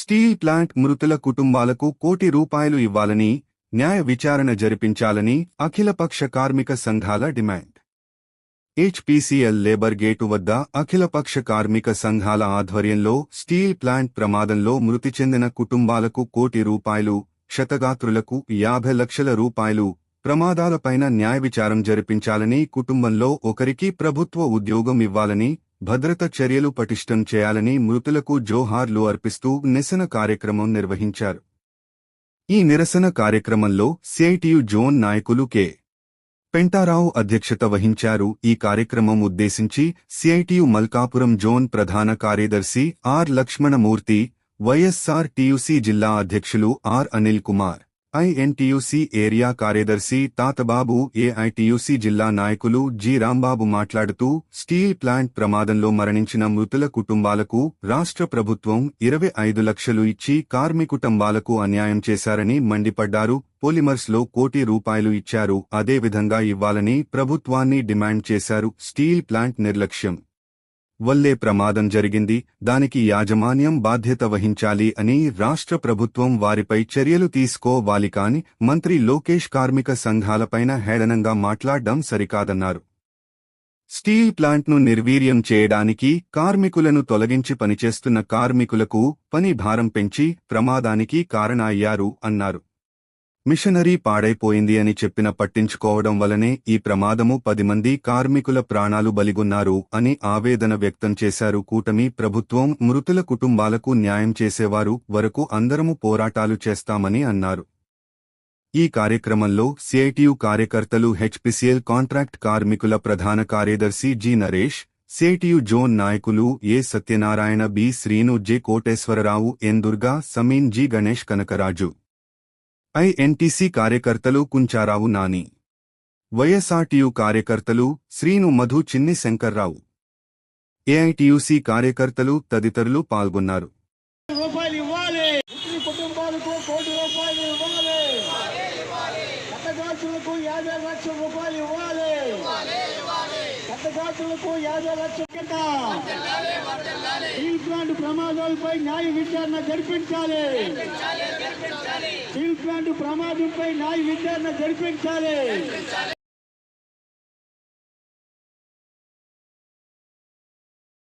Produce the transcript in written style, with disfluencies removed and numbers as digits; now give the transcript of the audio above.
Steel plant మృతుల కుటుంబాలకు ₹1 కోటి ఇవ్వాలని, న్యాయ విచారణ జరిపించాలని అఖిలపక్ష కార్మిక సంఘాల డిమాండ్. హెచ్పీసీఎల్ లేబర్ గేటు వద్ద అఖిలపక్ష కార్మిక సంఘాల ఆధ్వర్యంలో స్టీల్ ప్లాంట్ ప్రమాదంలో మృతి చెందిన కుటుంబాలకు ₹1 కోటి, క్షతగాత్రులకు ₹50 లక్షల ప్రమాదాలపైన న్యాయ విచారం జరిపించాలని, కుటుంబంలో ఒకరికి ప్రభుత్వ ఉద్యోగం ఇవ్వాలని, భద్రత చర్యలు పటిష్టం చేయాలని మృతులకు జోహార్లు అర్పిస్తూ నిరసన కార్యక్రమం నిర్వహించారు. ఈ నిరసన కార్యక్రమంలో సిఐటియు జోన్ నాయకులు కె. పెంటారావు అధ్యక్షత వహించారు. ఈ కార్యక్రమం ఉద్దేశించి సిఐటియు మల్కాపురం జోన్ ప్రధాన కార్యదర్శి ఆర్. లక్ష్మణమూర్తి, వైఎస్ఆర్-టీయూసీ జిల్లా అధ్యక్షులు ఆర్. అనిల్ కుమార్, ఐఎన్టీయూసీ ఏరియా కార్యదర్శి తాతబాబు, ఏఐటీయూసీ జిల్లా నాయకులు జి. రాంబాబు మాట్లాడుతూ స్టీల్ ప్లాంట్ ప్రమాదంలో మరణించిన మృతుల కుటుంబాలకు రాష్ట్ర ప్రభుత్వం 25 లక్షలు ఇచ్చి కార్మికుటుంబాలకు అన్యాయం చేశారని మండిపడ్డారు. పొలిమర్స్లో ₹1 కోటి ఇచ్చారు, అదేవిధంగా ఇవ్వాలని ప్రభుత్వాన్ని డిమాండ్ చేశారు. స్టీల్ ప్లాంట్ నిర్లక్ష్యం వల్లే ప్రమాదం జరిగింది, దానికి యాజమాన్యం బాధ్యత వహించాలి అని రాష్ట్ర ప్రభుత్వం వారిపై చర్యలు తీసుకోవాలి కాని మంత్రి లోకేష్ కార్మిక సంఘాలపైన హేళనంగా మాట్లాడడం సరికాదన్నారు. స్టీల్ ప్లాంట్ను నిర్వీర్యం చేయడానికి, కార్మికులను తొలగించి పనిచేస్తున్న కార్మికులకు పని భారం పెంచి ప్రమాదానికి కారణమయ్యారు అన్నారు. మిషనరీ పాడైపోయింది అని చెప్పిన పట్టించుకోవడం వలనే ఈ ప్రమాదము 10 మంది కార్మికుల ప్రాణాలు బలిగొన్నారు అని ఆవేదన వ్యక్తం చేశారు. కూటమి ప్రభుత్వం మృతుల కుటుంబాలకు న్యాయం చేసేవారు వరకు అందరము పోరాటాలు చేస్తామని అన్నారు. ఈ కార్యక్రమంలో సిఐటియు కార్యకర్తలు, హెచ్పీసీఎల్ కాంట్రాక్ట్ కార్మికుల ప్రధాన కార్యదర్శి జి. నరేష్, సిఐటియు జోన్ నాయకులు ఏ. సత్యనారాయణ, బి. శ్రీను, జె. కోటేశ్వరరావు, ఎన్. Durga, Samin, G. Ganesh, Kanakaraju, INTUC కార్యకర్తలు కుంచారావు నాని, వైఎస్ఆర్టీయూ కార్యకర్తలు శ్రీను, మధు, చిన్ని శంకర్రావు, ఏఐటీయూసీ కార్యకర్తలు తదితరులు పాల్గొన్నారు. స్టీల్ ప్లాంట్ ప్రమాదాలపై న్యాయ విచారణ జరిపించాలి. స్టీల్ ప్లాంట్ ప్రమాదంపై న్యాయ విచారణ జరిపించాలి.